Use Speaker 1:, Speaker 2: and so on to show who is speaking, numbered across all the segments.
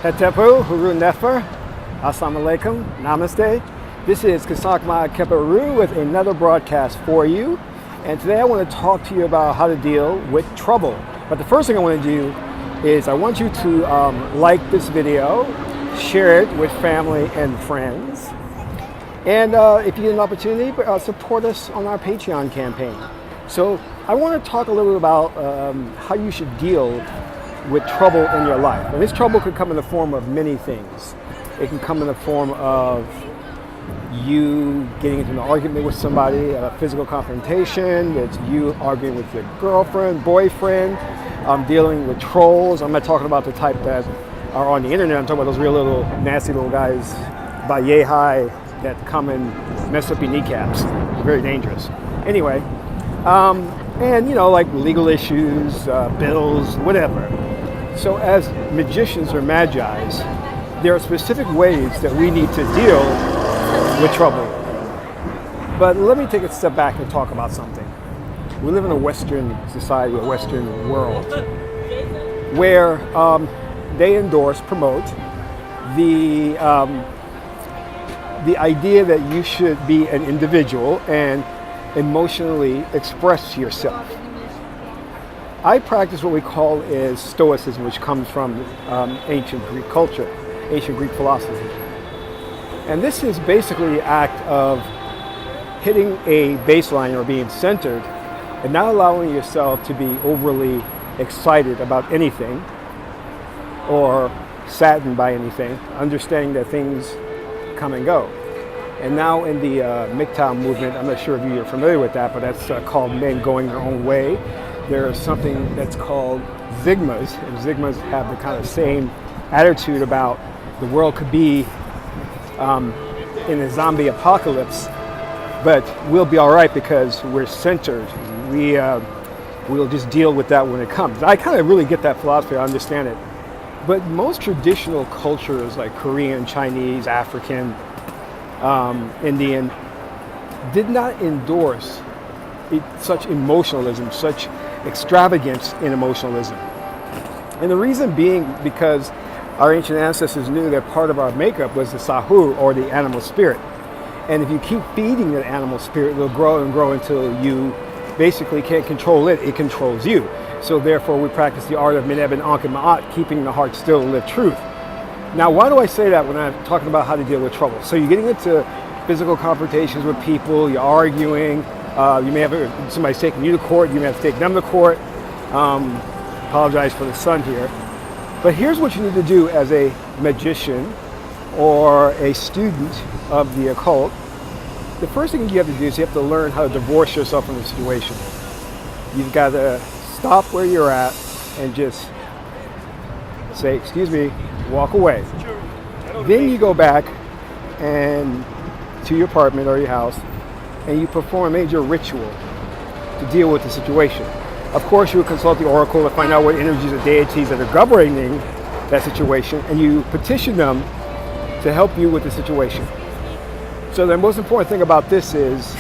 Speaker 1: Hetepu, Huru Nefer, Assalamu Alaikum, Namaste. This is Kasakma Keparu with another broadcast for you. And today I want to talk to you about how to deal with trouble. But the first thing I want to do is I want you to like this video, share it with family and friends. And if you get an opportunity, support us on our Patreon campaign. So I want to talk a little bit about how you should deal with trouble in your life. And this trouble could come in the form of many things. It can come in the form of you getting into an argument with somebody, a physical confrontation. It's you arguing with your girlfriend, boyfriend, dealing with trolls. I'm not talking about the type that are on the internet. I'm talking about those real little nasty little guys by yay high that come and mess up your kneecaps. Very dangerous. Anyway, and you know, like legal issues, bills, whatever. So as magicians or magi's, there are specific ways that we need to deal with trouble. But let me take a step back and talk about something. We live in a Western society, a Western world, where they promote the idea that you should be an individual and emotionally express yourself. I practice what we call is Stoicism, which comes from ancient Greek culture, ancient Greek philosophy. And this is basically the act of hitting a baseline or being centered and not allowing yourself to be overly excited about anything or saddened by anything, understanding that things come and go. And now in the MGTOW movement, I'm not sure if you're familiar with that, but that's called men going their own way. There's something that's called Sigmas, and Sigmas have the kind of same attitude about the world could be in a zombie apocalypse, but we'll be all right because we're centered. We'll just deal with that when it comes. I kind of really get that philosophy, I understand it. But most traditional cultures like Korean, Chinese, African, Indian, did not endorse such emotionalism, such extravagance in emotionalism. And the reason being because our ancient ancestors knew that part of our makeup was the sahu, or the animal spirit. And if you keep feeding that animal spirit, it will grow and grow until you basically can't control it, it controls you. So therefore we practice the art of mineb and ankh and ma'at, keeping the heart still to live truth. Now, why do I say that when I'm talking about how to deal with trouble? So you're getting into physical confrontations with people, you're arguing, you may have somebody's taking you to court, you may have to take them to court. Apologize for the sun here. But here's what you need to do as a magician or a student of the occult. The first thing you have to do is you have to learn how to divorce yourself from the situation. You've got to stop where you're at and just say, excuse me, walk away. Then you go back and to your apartment or your house and you perform a major ritual to deal with the situation. Of course, you will consult the oracle to find out what energies or deities that are governing that situation, and you petition them to help you with the situation. So the most important thing about this is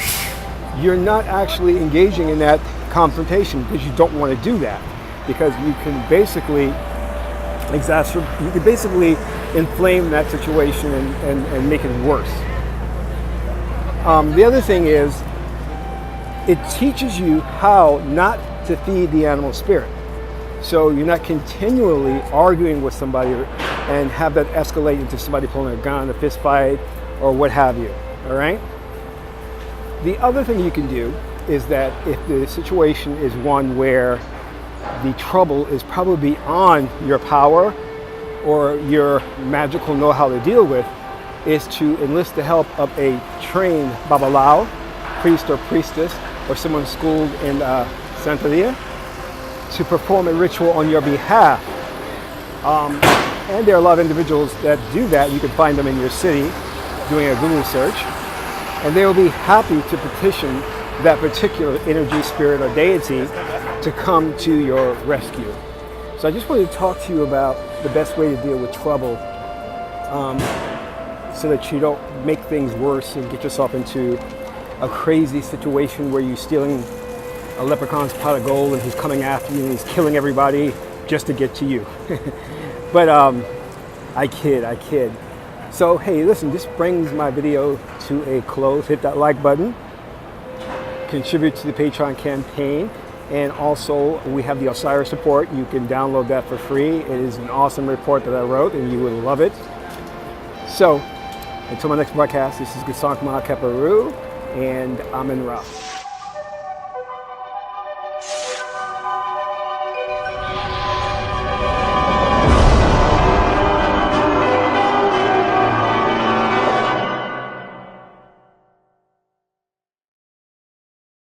Speaker 1: you're not actually engaging in that confrontation because you don't want to do that, because you can basically you can basically inflame that situation and make it worse. The other thing is it teaches you how not to feed the animal spirit. So you're not continually arguing with somebody and have that escalate into somebody pulling a gun, a fist fight, or what have you, all right? The other thing you can do is that if the situation is one where the trouble is probably beyond your power or your magical know-how to deal with, is to enlist the help of a trained babalao, priest or priestess, or someone schooled in Santeria, to perform a ritual on your behalf. And there are a lot of individuals that do that. You can find them in your city doing a Google search, and they will be happy to petition that particular energy, spirit, or deity to come to your rescue. So I just wanted to talk to you about the best way to deal with trouble so that you don't make things worse and get yourself into a crazy situation where you're stealing a leprechaun's pot of gold and he's coming after you and he's killing everybody just to get to you. But I kid. So hey, listen, this brings my video to a close. Hit that like button, contribute to the Patreon campaign, and also we have the Osiris report. You can download that for free. It is an awesome report that I wrote and you will love it. So until my next broadcast, this is Gasank Ma Keparu, and I'm en route.